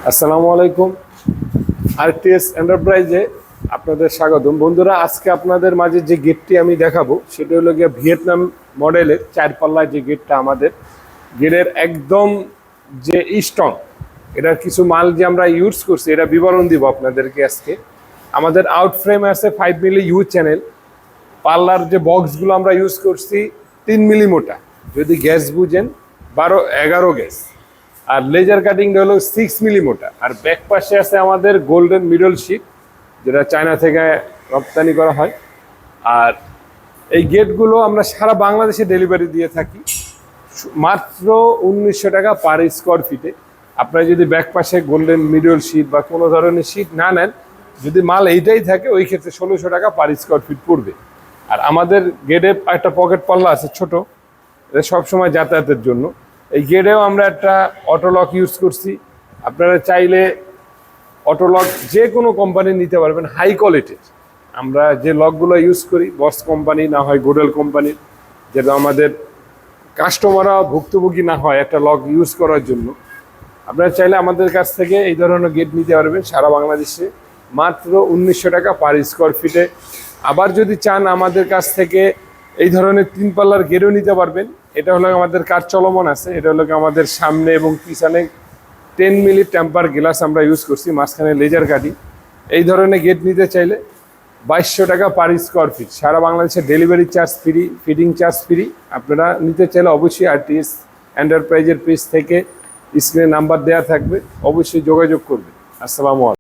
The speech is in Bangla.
আসসালামু আলাইকুম। আরটিএস এন্টারপ্রাইজে আপনাদের স্বাগতম। বন্ধুরা, আজকে আপনাদের মাঝে যে গেটটি আমি দেখাবো সেটা হলো গিয়ে ভিয়েতনাম মডেলের 4 পাল্লা যে গেটটা আমাদের গেটের একদম যে স্ট্রং, এটার কিছু মাল যে আমরা ইউজ করছি এটা বিবরণ দিব আপনাদেরকে আজকে। আমাদের আউট ফ্রেম আছে 5 মিলি ইউ চ্যানেল। পাল্লার যে বক্সগুলো আমরা ইউজ করছি 3 মিলি মোটা, যদি গ্যাস বুঝেন 12-11 গ্যাস। আর লেজার কাটিংটা হলো 6 মিলি মোটা। আর ব্যাক পাশে আছে আমাদের গোল্ডেন মিডল শিট, যেটা চায়না থেকে রপ্তানি করা হয়। আর এই গেটগুলো আমরা সারা বাংলাদেশে ডেলিভারি দিয়ে থাকি মাত্র 1900 টাকা পার স্কোয়ার ফিটে। আপনারা যদি ব্যাক পাশে গোল্ডেন মিডল শিট বা কোনো ধরনের শিট না নেন, যদি মাল এইটাই থাকে ওই ক্ষেত্রে 1600 টাকা পার স্কোয়ার ফিট পড়বে। আর আমাদের গেটে একটা পকেট পাল্লা আছে ছোট, এটা সবসময় যাতায়াতের জন্য। এই গেটেও আমরা একটা অটোলক ইউজ করছি। আপনারা চাইলে অটোলক যে কোনো কোম্পানি নিতে পারবেন, হাই কোয়ালিটির। আমরা যে লকগুলো ইউজ করি বস কোম্পানি, না হয় গোডেল কোম্পানির, যেটা আমাদের কাস্টমাররা ভুক্তভোগী না হয় একটা লক ইউজ করার জন্য। আপনারা চাইলে আমাদের কাছ থেকে এই ধরনের গেট নিতে পারবেন সারা বাংলাদেশে মাত্র 1900 টাকা পার স্কোয়ার ফিটে। আবার যদি চান আমাদের কাছ থেকে এই ধরনের 3 পাল্লার গেটও নিতে পারবেন। এটা হলো আমাদের কাজ চলমান আছে। এটা হলো আমাদের সামনে এবং পিছনে 10 মিলি টেম্পার গ্লাস আমরা ইউজ করছি, মাঝখানে লেজার কাটিং। এই ধরনের গেট নিতে চাইলে 2200 টাকা পার স্কোয়ার ফিট, সারা বাংলাদেশে delivery charge free, fitting charge free. আপনারা নিতে চাইলে অবশ্যই আরটিএস এন্টারপ্রাইজের পেজ থেকে স্ক্রিনে নাম্বার দেওয়া থাকবে, অবশ্যই যোগাযোগ করবেন। আসসালামু আলাইকুম।